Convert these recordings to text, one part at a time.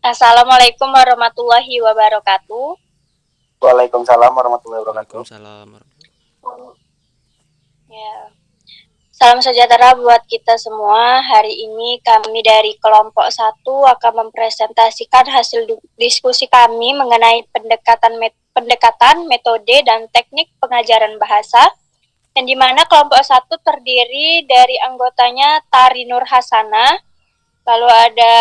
Assalamualaikum warahmatullahi wabarakatuh. Waalaikumsalam warahmatullahi wabarakatuh. Waalaikumsalam. Ya, salam sejahtera buat kita semua. Hari ini kami dari kelompok 1 akan mempresentasikan hasil diskusi kami mengenai pendekatan, metode, dan teknik pengajaran bahasa, yang dimana kelompok 1 terdiri dari anggotanya Tari Nur Hasana, lalu ada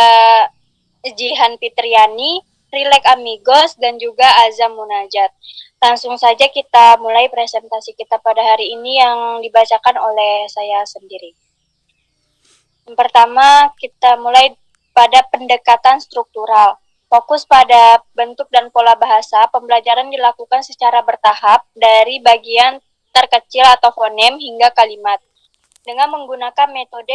Jihan Fitriani, Rilek Amigos, dan juga Azam Munajat. Langsung saja kita mulai presentasi kita pada hari ini yang dibacakan oleh saya sendiri. Yang pertama, kita mulai pada pendekatan struktural. Fokus pada bentuk dan pola bahasa, pembelajaran dilakukan secara bertahap dari bagian terkecil atau fonem hingga kalimat, dengan menggunakan metode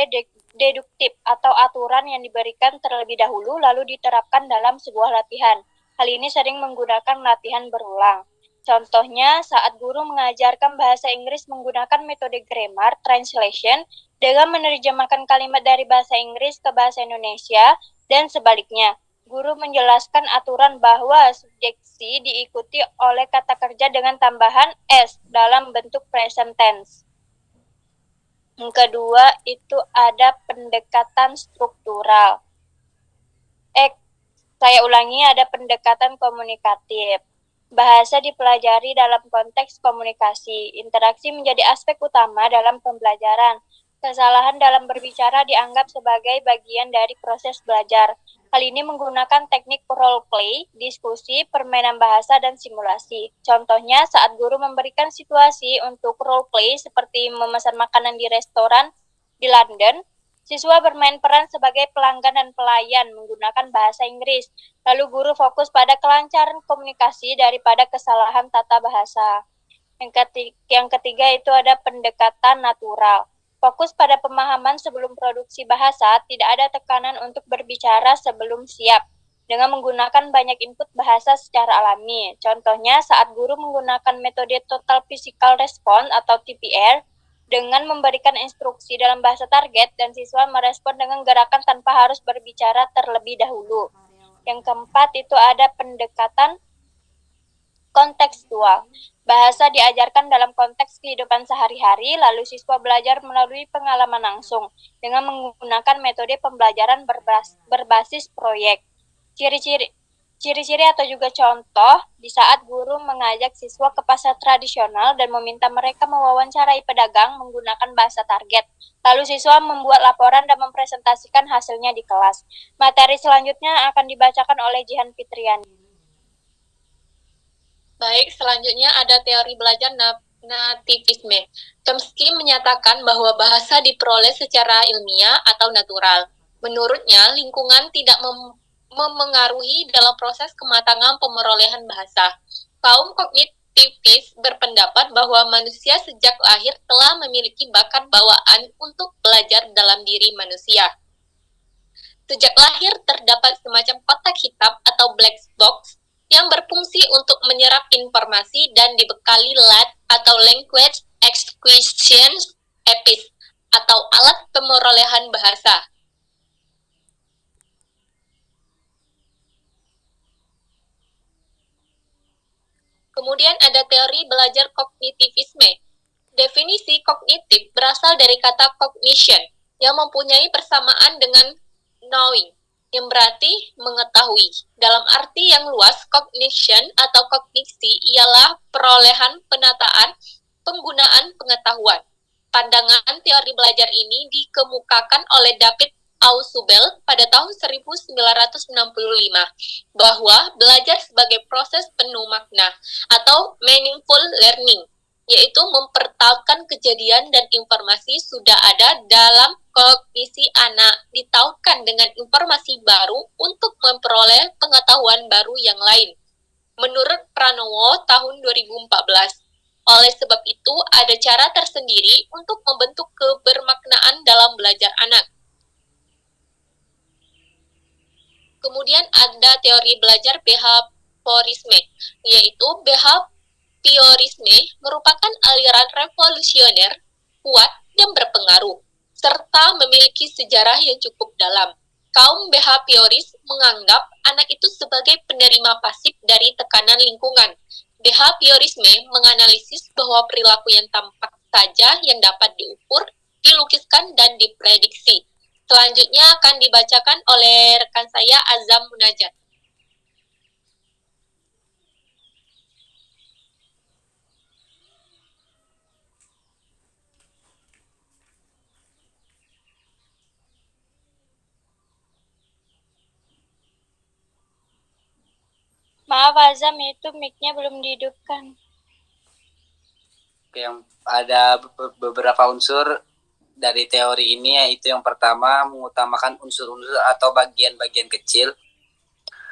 deduktif atau aturan yang diberikan terlebih dahulu lalu diterapkan dalam sebuah latihan. Hal ini sering menggunakan latihan berulang. Contohnya, saat guru mengajarkan bahasa Inggris menggunakan metode grammar translation dengan menerjemahkan kalimat dari bahasa Inggris ke bahasa Indonesia dan sebaliknya. Guru menjelaskan aturan bahwa subjeksi diikuti oleh kata kerja dengan tambahan s dalam bentuk present tense. Yang kedua itu ada pendekatan struktural. Saya ulangi, ada pendekatan komunikatif. Bahasa dipelajari dalam konteks komunikasi. Interaksi menjadi aspek utama dalam pembelajaran. Kesalahan dalam berbicara dianggap sebagai bagian dari proses belajar. Hal ini menggunakan teknik role play, diskusi, permainan bahasa, dan simulasi. Contohnya saat guru memberikan situasi untuk role play seperti memesan makanan di restoran di London, siswa bermain peran sebagai pelanggan dan pelayan menggunakan bahasa Inggris. Lalu guru fokus pada kelancaran komunikasi daripada kesalahan tata bahasa. Yang ketiga itu ada pendekatan natural. Fokus pada pemahaman sebelum produksi bahasa, tidak ada tekanan untuk berbicara sebelum siap, dengan menggunakan banyak input bahasa secara alami. Contohnya saat guru menggunakan metode Total Physical Response atau TPR, dengan memberikan instruksi dalam bahasa target dan siswa merespon dengan gerakan tanpa harus berbicara terlebih dahulu. Yang keempat itu ada pendekatan kontekstual. Bahasa diajarkan dalam konteks kehidupan sehari-hari, lalu siswa belajar melalui pengalaman langsung dengan menggunakan metode pembelajaran berbasis proyek. Ciri-ciri atau juga contoh di saat guru mengajak siswa ke pasar tradisional dan meminta mereka mewawancarai pedagang menggunakan bahasa target. Lalu siswa membuat laporan dan mempresentasikan hasilnya di kelas. Materi selanjutnya akan dibacakan oleh Jihan Fitriani. Baik, selanjutnya ada teori belajar nativisme. Chomsky menyatakan bahwa bahasa diperoleh secara ilmiah atau natural. Menurutnya, lingkungan tidak memengaruhi dalam proses kematangan pemerolehan bahasa. Kaum kognitivis berpendapat bahwa manusia sejak lahir telah memiliki bakat bawaan untuk belajar dalam diri manusia. Sejak lahir terdapat semacam kotak hitam atau black box yang berfungsi untuk menyerap informasi dan dibekali LAT atau Language Acquisition Epis atau alat pemerolehan bahasa. Kemudian ada teori belajar kognitivisme. Definisi kognitif berasal dari kata cognition yang mempunyai persamaan dengan knowing, yang berarti mengetahui. Dalam arti yang luas, cognition atau kognisi ialah perolehan, penataan, penggunaan pengetahuan. Pandangan teori belajar ini dikemukakan oleh David Ausubel pada tahun 1965 bahwa belajar sebagai proses penuh makna atau meaningful learning, yaitu mempertautkan kejadian dan informasi sudah ada dalam kognisi anak ditautkan dengan informasi baru untuk memperoleh pengetahuan baru yang lain. Menurut Pranowo tahun 2014, oleh sebab itu ada cara tersendiri untuk membentuk kebermaknaan dalam belajar anak. Kemudian ada teori belajar behaviorisme, yaitu behaviorisme merupakan aliran revolusioner, kuat, dan berpengaruh, serta memiliki sejarah yang cukup dalam. Kaum behavioris menganggap anak itu sebagai penerima pasif dari tekanan lingkungan. Behaviorisme menganalisis bahwa perilaku yang tampak saja yang dapat diukur, dilukiskan, dan diprediksi. Selanjutnya akan dibacakan oleh rekan saya Azam Munajat. Maaf Azam, itu mic-nya belum dihidupkan. Oke, yang ada beberapa unsur dari teori ini, yaitu yang pertama mengutamakan unsur-unsur atau bagian-bagian kecil.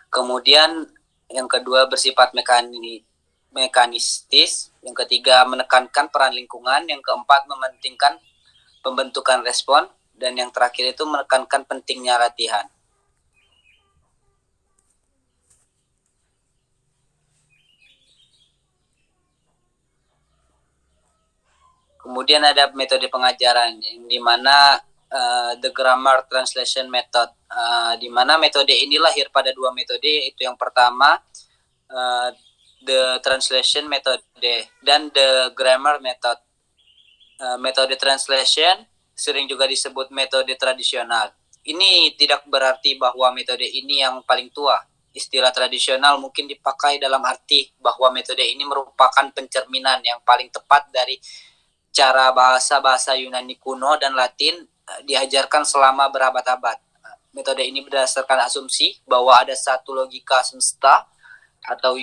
Kemudian yang kedua bersifat mekanistis. Yang ketiga menekankan peran lingkungan. Yang keempat mementingkan pembentukan respon. Dan yang terakhir itu menekankan pentingnya latihan. Kemudian ada metode pengajaran, di mana the grammar translation method, di mana metode ini lahir pada dua metode, yaitu yang pertama the translation method dan the grammar method. Metode translation sering juga disebut metode tradisional. Ini tidak berarti bahwa metode ini yang paling tua. Istilah tradisional mungkin dipakai dalam arti bahwa metode ini merupakan pencerminan yang paling tepat dari cara bahasa Yunani kuno dan Latin diajarkan selama berabad-abad. Metode ini berdasarkan asumsi bahwa ada satu logika semesta atau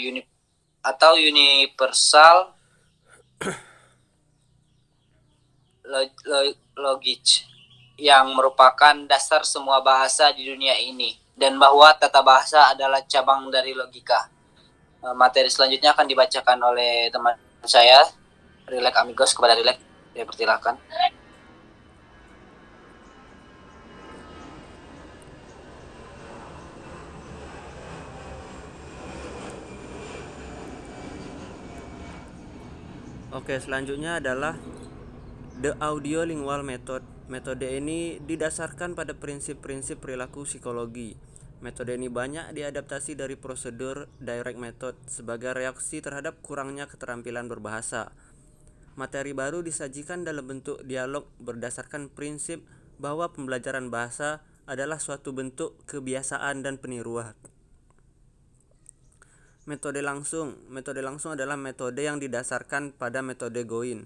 universal logic yang merupakan dasar semua bahasa di dunia ini, dan bahwa tata bahasa adalah cabang dari logika. Materi selanjutnya akan dibacakan oleh teman saya, Rilek Amigos. Kepada Rilek, saya persilakan. Oke, selanjutnya adalah The Audiolingual Method. Metode ini didasarkan pada prinsip-prinsip perilaku psikologi. Metode ini banyak diadaptasi dari prosedur direct method sebagai reaksi terhadap kurangnya keterampilan berbahasa. Materi baru disajikan dalam bentuk dialog berdasarkan prinsip bahwa pembelajaran bahasa adalah suatu bentuk kebiasaan dan peniruan. Metode langsung adalah metode yang didasarkan pada metode Goin.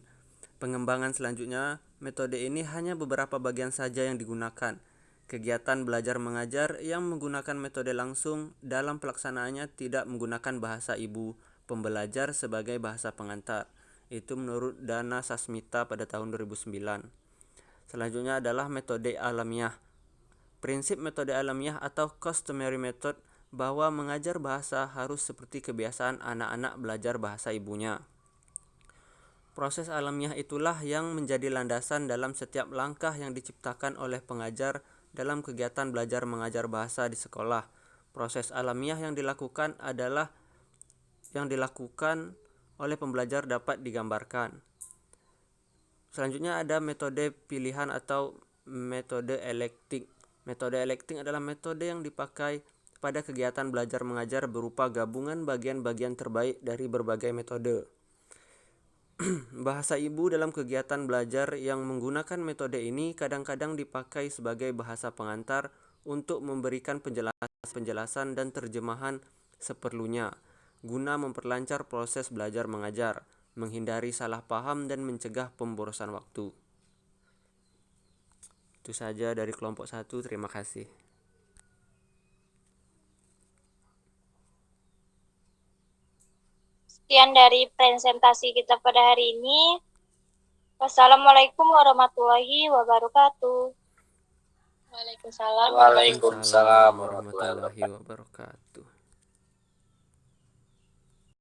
Pengembangan selanjutnya, metode ini hanya beberapa bagian saja yang digunakan. Kegiatan belajar mengajar yang menggunakan metode langsung dalam pelaksanaannya tidak menggunakan bahasa ibu pembelajar sebagai bahasa pengantar. Itu menurut Dana Sasmita pada tahun 2009. Selanjutnya adalah metode alamiah. Prinsip metode alamiah atau customary method bahwa mengajar bahasa harus seperti kebiasaan anak-anak belajar bahasa ibunya. Proses alamiah itulah yang menjadi landasan dalam setiap langkah yang diciptakan oleh pengajar dalam kegiatan belajar mengajar bahasa di sekolah. Proses alamiah yang dilakukan oleh pembelajar dapat digambarkan. Selanjutnya ada metode pilihan atau metode elektik. Metode elektik adalah metode yang dipakai pada kegiatan belajar mengajar berupa gabungan bagian-bagian terbaik dari berbagai metode. Bahasa ibu dalam kegiatan belajar yang menggunakan metode ini kadang-kadang dipakai sebagai bahasa pengantar untuk memberikan penjelasan dan terjemahan seperlunya, guna memperlancar proses belajar mengajar, menghindari salah paham dan mencegah pemborosan waktu. Itu saja dari kelompok 1, terima kasih. Sekian dari presentasi kita pada hari ini. Wassalamualaikum warahmatullahi wabarakatuh. Waalaikumsalam. Waalaikumsalam warahmatullahi warahmatullahi wabarakatuh.